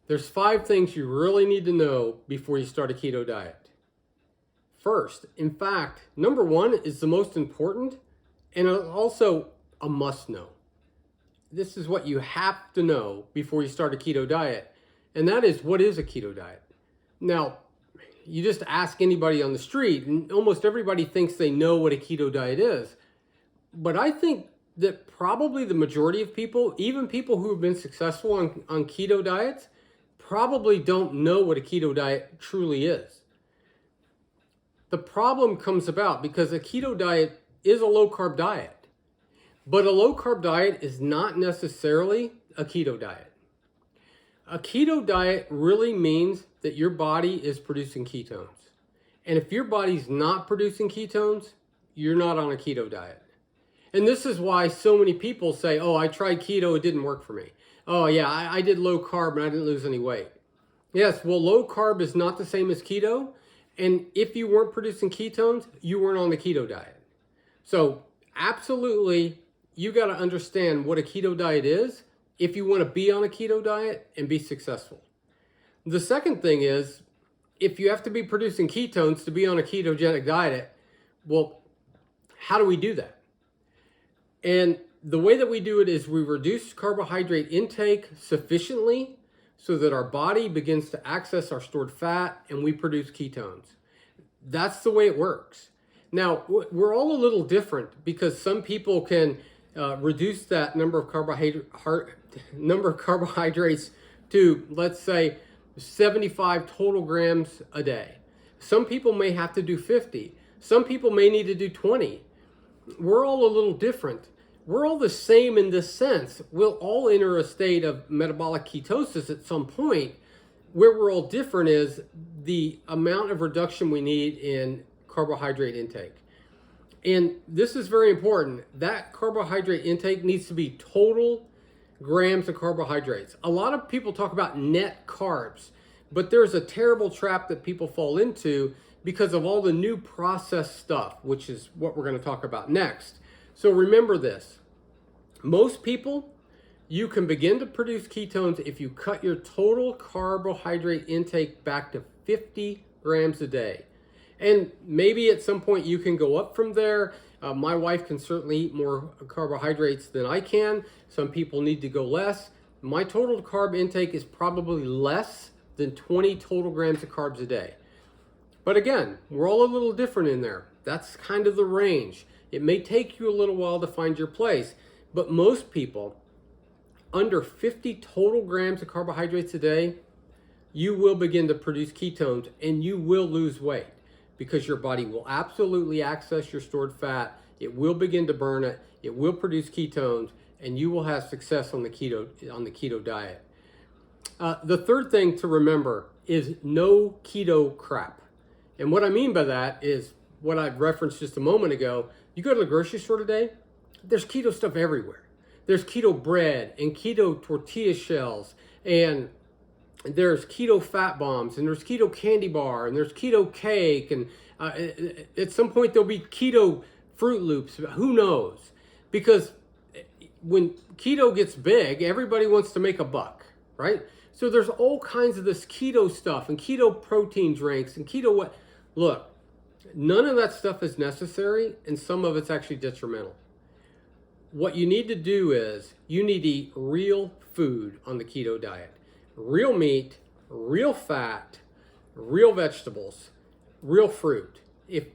There's 5 things you really need to know before you start a keto diet. First, in fact, number 1 is the most important and also a must know. This is what you have to know before you start a keto diet, and that is, what is a keto diet? Now, you just ask anybody on the street, and almost everybody thinks they know what a keto diet is. But I think that probably the majority of people, even people who have been successful on keto diets, probably don't know what a keto diet truly is. The problem comes about because a keto diet is a low-carb diet, but a low-carb diet is not necessarily a keto diet. A keto diet really means that your body is producing ketones. And if your body's not producing ketones, you're not on a keto diet. And this is why so many people say, oh, I tried keto, it didn't work for me. Oh yeah, I did low carb and I didn't lose any weight. Yes, well, low carb is not the same as keto. And if you weren't producing ketones, you weren't on the keto diet. So absolutely, you got to understand what a keto diet is if you want to be on a keto diet and be successful. The second thing is, if you have to be producing ketones to be on a ketogenic diet, well, how do we do that? And the way that we do it is we reduce carbohydrate intake sufficiently so that our body begins to access our stored fat and we produce ketones. That's the way it works. Now, we're all a little different because some people can reduce that number of carbohydrates to, let's say, 75 total grams a day. Some people may have to do 50. Some people may need to do 20. We're all a little different. We're all the same in this sense. We'll all enter a state of metabolic ketosis at some point. Where we're all different is the amount of reduction we need in carbohydrate intake. And this is very important. That carbohydrate intake needs to be total grams of carbohydrates. A lot of people talk about net carbs, but there's a terrible trap that people fall into because of all the new processed stuff, which is what we're going to talk about next. So remember this. Most people, you can begin to produce ketones if you cut your total carbohydrate intake back to 50 grams a day. And maybe at some point you can go up from there. My wife can certainly eat more carbohydrates than I can. Some people need to go less. My total carb intake is probably less than 20 total grams of carbs a day. But again, we're all a little different in there. That's kind of the range. It may take you a little while to find your place, but most people, under 50 total grams of carbohydrates a day, you will begin to produce ketones and you will lose weight because your body will absolutely access your stored fat. It will begin to burn it. It will produce ketones and you will have success on the keto diet. The third thing to remember is no keto crap. And what I mean by that is what I referenced just a moment ago. You go to the grocery store today, there's keto stuff everywhere. There's keto bread and keto tortilla shells, and there's keto fat bombs, and there's keto candy bar, and there's keto cake, and at some point there'll be keto Fruit Loops. Who knows? Because when keto gets big, everybody wants to make a buck, right? So there's all kinds of this keto stuff and keto protein drinks and keto what. Look, none of that stuff is necessary, and some of it's actually detrimental. What you need to do is you need to eat real food on the keto diet. Real meat, real fat, real vegetables, real fruit. If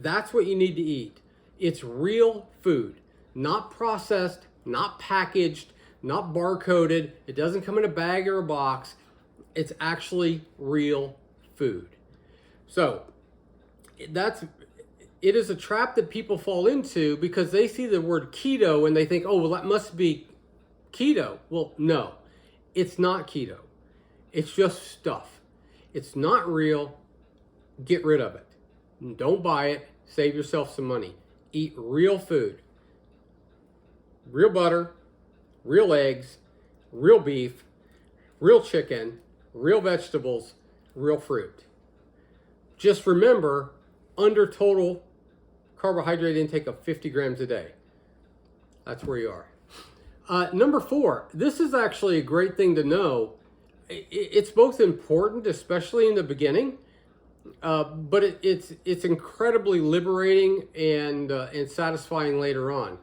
that's what you need to eat, it's real food, not processed, not packaged, not barcoded. It doesn't come in a bag or a box. It's actually real food. So it is a trap that people fall into because they see the word keto and they think, oh, well, that must be keto. Well, no, it's not keto. It's just stuff. It's not real. Get rid of it. Don't buy it. Save yourself some money. Eat real food. Real butter, real eggs, real beef, real chicken, real vegetables, real fruit. Just remember, under total carbohydrate intake of 50 grams a day. That's where you are. Number 4, this is actually a great thing to know. It's both important, especially in the beginning, but it's incredibly liberating and satisfying later on.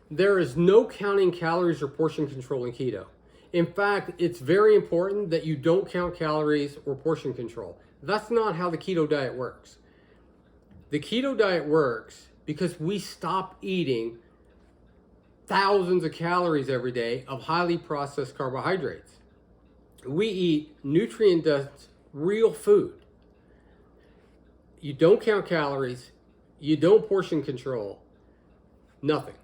There is no counting calories or portion control in keto. In fact, it's very important that you don't count calories or portion control. That's not how the keto diet works. The keto diet works because we stop eating thousands of calories every day of highly processed carbohydrates. We eat nutrient-dense, real food. You don't count calories, you don't portion control, nothing.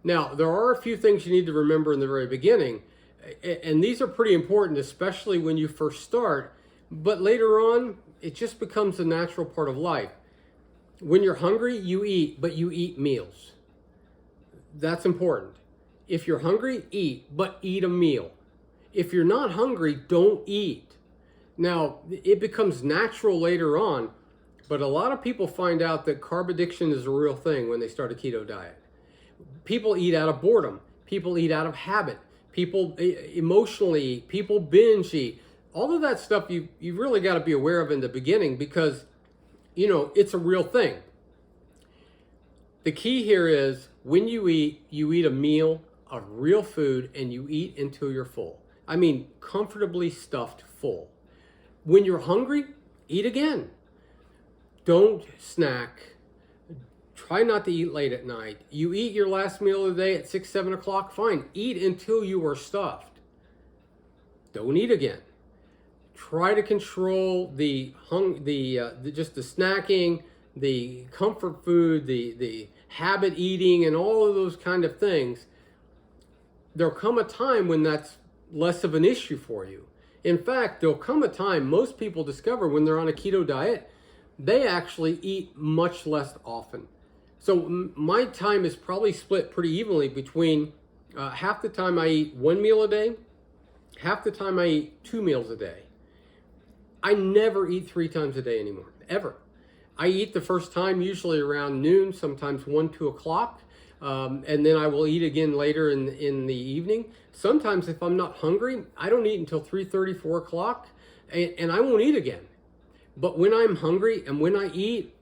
Now, there are a few things you need to remember in the very beginning, and these are pretty important, especially when you first start, but later on, it just becomes a natural part of life. When you're hungry, you eat, but you eat meals. That's important. If you're hungry, eat, but eat a meal. If you're not hungry, don't eat. Now, it becomes natural later on, but a lot of people find out that carb addiction is a real thing when they start a keto diet. People eat out of boredom. People eat out of habit. People emotionally eat. People binge eat. All of that stuff you've really got to be aware of in the beginning because, it's a real thing. The key here is when you eat a meal of real food and you eat until you're full. I mean, comfortably stuffed full. When you're hungry, eat again. Don't snack. Try not to eat late at night. You eat your last meal of the day at 6, 7 o'clock, fine. Eat until you are stuffed. Don't eat again. Try to control just the snacking, the comfort food, the habit eating, and all of those kind of things. There'll come a time when that's less of an issue for you. In fact, there'll come a time most people discover when they're on a keto diet, they actually eat much less often. So my time is probably split pretty evenly between half the time I eat 1 meal a day, half the time I eat 2 meals a day. I never eat 3 times a day anymore, ever. I eat the first time usually around noon, sometimes 1, 2 o'clock, and then I will eat again later in the evening. Sometimes if I'm not hungry, I don't eat until 3:30, 4 o'clock, and I won't eat again. But when I'm hungry and when I eat,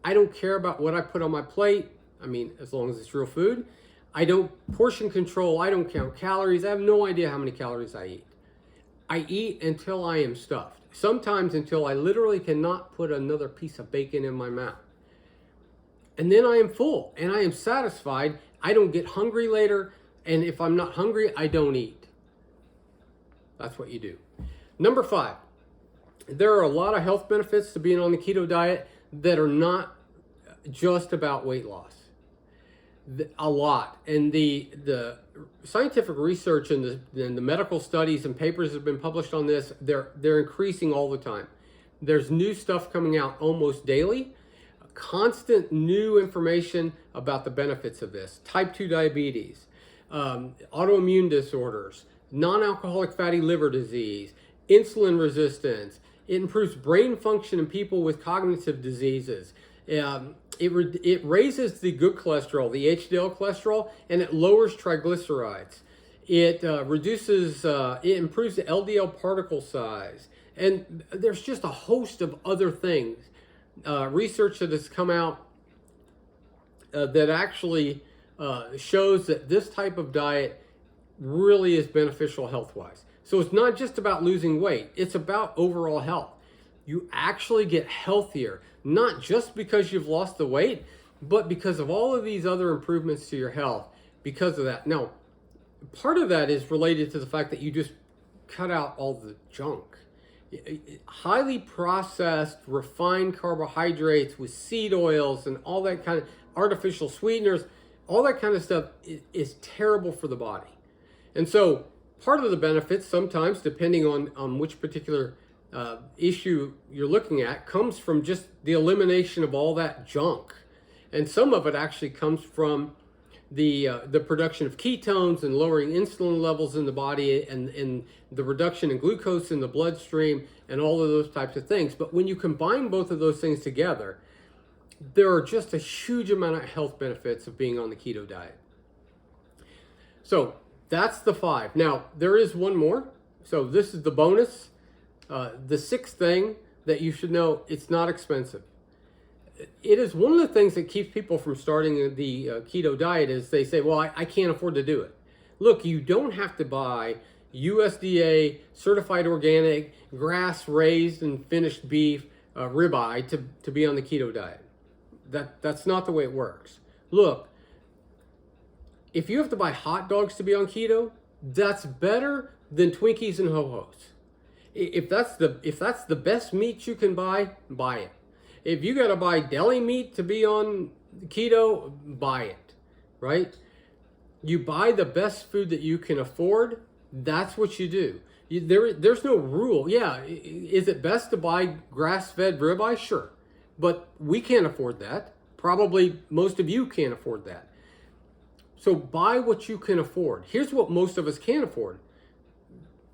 I don't care about what I put on my plate. I mean, as long as it's real food. I don't portion control. I don't count calories. I have no idea how many calories I eat. I eat until I am stuffed. Sometimes until I literally cannot put another piece of bacon in my mouth. And then I am full and I am satisfied. I don't get hungry later. And if I'm not hungry, I don't eat. That's what you do. Number 5, there are a lot of health benefits to being on the keto diet that are not just about weight loss. A lot. And the scientific research and the medical studies and papers that have been published on this, they're increasing all the time. There's new stuff coming out almost daily. Constant new information about the benefits of this. Type 2 diabetes, autoimmune disorders, non-alcoholic fatty liver disease, insulin resistance. It improves brain function in people with cognitive diseases. It raises the good cholesterol, the HDL cholesterol, and it lowers triglycerides. It improves the LDL particle size. And there's just a host of other things. Research that has come out that actually shows that this type of diet really is beneficial health-wise. So it's not just about losing weight, it's about overall health. You actually get healthier, not just because you've lost the weight, but because of all of these other improvements to your health because of that. Now, part of that is related to the fact that you just cut out all the junk. Highly processed, refined carbohydrates with seed oils and all that kind of artificial sweeteners, all that kind of stuff is terrible for the body. And so part of the benefits, sometimes depending on which particular issue you're looking at, comes from just the elimination of all that junk. And some of it actually comes from the production of ketones and lowering insulin levels in the body and the reduction in glucose in the bloodstream and all of those types of things. But when you combine both of those things together, there are just a huge amount of health benefits of being on the keto diet. So that's the 5. Now, there is one more, So this is the bonus. The sixth thing that you should know, it's not expensive. It is one of the things that keeps people from starting the keto diet is they say, well, I can't afford to do it. Look, you don't have to buy USDA certified organic, grass raised and finished beef ribeye to be on the keto diet. That's not the way it works. Look, if you have to buy hot dogs to be on keto, that's better than Twinkies and Ho-Hos. If that's the best meat you can buy it. If you got to buy deli meat to be on keto, buy it, right? You buy the best food that you can afford. That's what you do. There's no rule. Yeah, is it best to buy grass-fed ribeye? Sure, but we can't afford that. Probably most of you can't afford that. So buy what you can afford. Here's what most of us can't afford.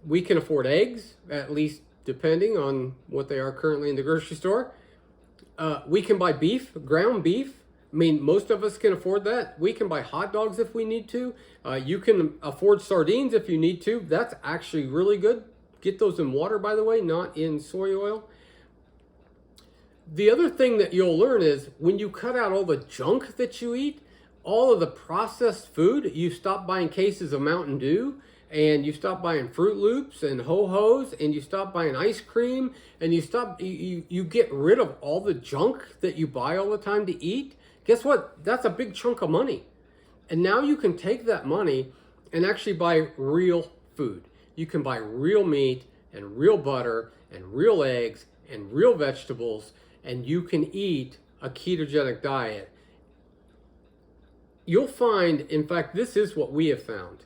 We can afford eggs, at least depending on what they are currently in the grocery store. We can buy beef, ground beef. I mean, most of us can afford that. We can buy hot dogs if we need to. You can afford sardines if you need to. That's actually really good. Get those in water, by the way, not in soy oil. The other thing that you'll learn is when you cut out all the junk that you eat, all of the processed food, you stop buying cases of Mountain Dew, and you stop buying Fruit Loops and Ho-Hos, and you stop buying ice cream, and you get rid of all the junk that you buy all the time to eat. Guess what? That's a big chunk of money. And now you can take that money and actually buy real food. You can buy real meat and real butter and real eggs and real vegetables, and you can eat a ketogenic diet. You'll find, in fact, this is what we have found.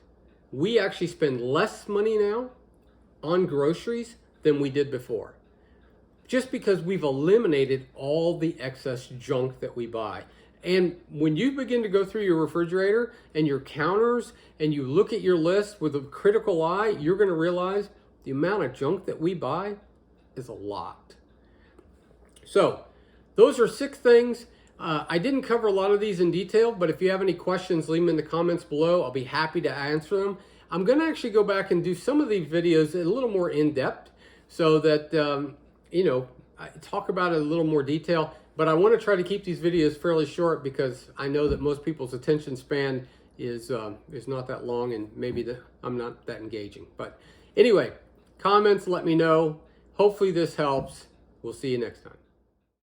We actually spend less money now on groceries than we did before, just because we've eliminated all the excess junk that we buy. And when you begin to go through your refrigerator and your counters and you look at your list with a critical eye, you're going to realize the amount of junk that we buy is a lot. So those are 6 things. I didn't cover a lot of these in detail, but if you have any questions, leave them in the comments below. I'll be happy to answer them. I'm going to actually go back and do some of these videos a little more in depth so that, I talk about it in a little more detail. But I want to try to keep these videos fairly short because I know that most people's attention span is not that long, and maybe I'm not that engaging. But anyway, comments, let me know. Hopefully this helps. We'll see you next time.